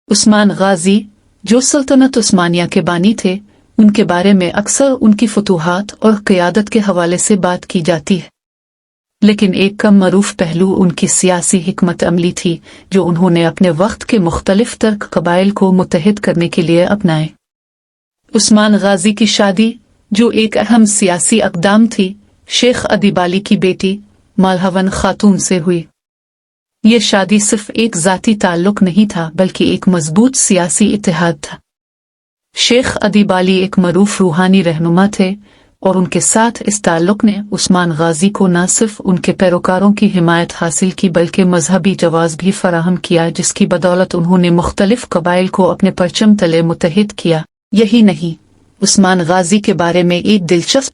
उस्मान गाजी जो सल्तनत उस्मानिया के बानी थे, उनके बारे में अक्सर उनकी फतूहात और क़यादत के हवाले से बात की जाती है, लेकिन एक कम मरूफ पहलू उनकी सियासी हिकमत अमली थी जो उन्होंने अपने वक्त के मुख्तलिफ तर्क कबाइल को मुत्तहिद करने के लिए अपनाए। उस्मान गाजी की शादी, जो एक अहम सियासी अक़दाम थी, शेख अदीबाली की बेटी मालहवन खातून से हुई। ये शादी सिर्फ एक ज़ाती ताल्लुक नहीं था बल्कि एक मजबूत सियासी इत्तेहाद था। शेख अदीबाली एक मरूफ रूहानी रहनुमा थे और उनके साथ इस ताल्लुक ने उस्मान गाजी को न सिर्फ उनके पैरोकारों की हिमायत हासिल की बल्कि मजहबी जवाज़ भी फराहम किया, जिसकी बदौलत उन्होंने मुख्तलिफ कबाइल को अपने परचम तले मुत्तहिद किया। यही नहीं, उस्मान गाजी के बारे में एक दिलचस्प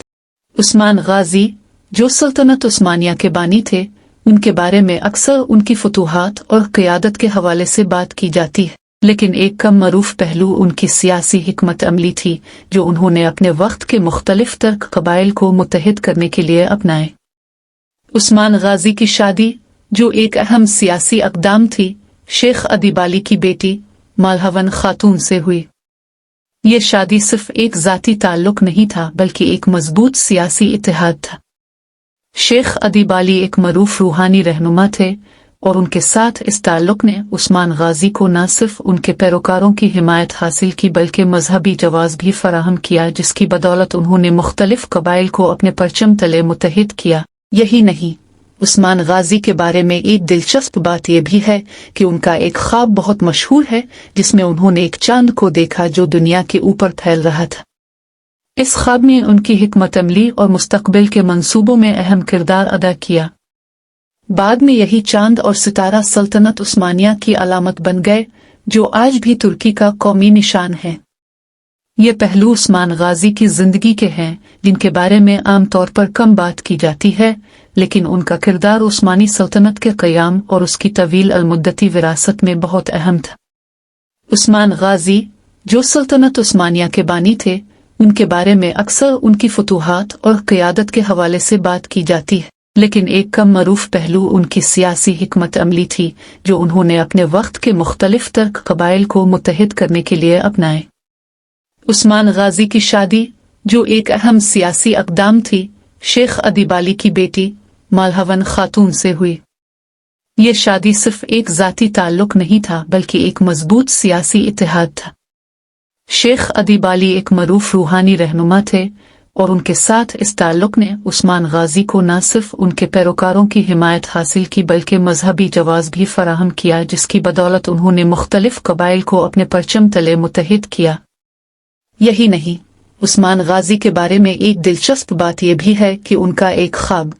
उस्मान गाजी जो सल्तनत उस्मानिया के बानी थे, उनके बारे में अक्सर उनकी फतूहात और क़यादत के हवाले से बात की जाती है, लेकिन एक कम मरूफ पहलू उनकी सियासी हिकमत अमली थी जो उन्होंने अपने वक्त के मुख्तलिफ तर्क कबाइल को मुत्तहिद करने के लिए अपनाए। उस्मान गाजी की शादी, जो एक अहम सियासी अक़दाम थी, शेख अदीबाली की बेटी मालहवन खातून से हुई। ये शादी सिर्फ एक ज़ाती ताल्लुक नहीं था बल्कि एक मजबूत सियासी इत्तेहाद था। शेख अदीबाली एक मरूफ रूहानी रहनुमा थे और उनके साथ इस ताल्लुक ने उस्मान गाजी को न सिर्फ उनके पैरोकारों की हिमायत हासिल की बल्कि मजहबी जवाज़ भी फराहम किया, जिसकी बदौलत उन्होंने मुख्तलिफ कबाइल को अपने परचम तले मुत्तहिद किया। यही नहीं, उस्मान गाजी के बारे में एक दिलचस्प बात यह भी है कि उनका एक ख्वाब बहुत मशहूर है जिसमें उन्होंने एक चांद को देखा जो दुनिया के ऊपर फैल रहा था। इस ख्वाब में उनकी हिकमत अमली और मुस्तकबिल के मंसूबों में अहम किरदार अदा किया। बाद में यही चांद और सितारा सल्तनत उस्मानिया की अलामत बन गए, जो आज भी तुर्की का कौमी निशान है। ये पहलू उस्मान गाजी की जिंदगी के हैं जिनके बारे में आम तौर पर कम बात की जाती है, लेकिन उनका किरदार उस्मानी सल्तनत के क़याम और उसकी तवील अलमुद्दती विरासत में बहुत अहम था। उस्मान गाजी जो सल्तनत उस्मानिया के बानी थे, उनके बारे में अक्सर उनकी फतूहात और क़यादत के हवाले से बात की जाती है, लेकिन एक कम मरूफ पहलू उनकी सियासी हिकमत अमली थी जो उन्होंने अपने वक्त के मुख्तलिफ तर्क कबाइल को मुत्तहिद करने के लिए अपनाए। उस्मान गाजी की शादी, जो एक अहम सियासी अक़दाम थी, शेख अदीबाली की बेटी मालहवन खातून से हुई। ये शादी सिर्फ एक ज़ाती ताल्लुक नहीं था बल्कि एक मजबूत सियासी इत्तेहाद था। शेख अदीबाली एक मरूफ रूहानी रहनुमा थे और उनके साथ इस ताल्लुक ने उस्मान गाजी को न सिर्फ उनके पैरोकारों की हिमायत हासिल की बल्कि मजहबी जवाज़ भी फराहम किया, जिसकी बदौलत उन्होंने मुख्तलिफ कबाइल को अपने परचम तले मुत्तहिद किया। यही नहीं, उस्मान गाजी के बारे में एक दिलचस्प बात यह भी है कि उनका एक ख्वाब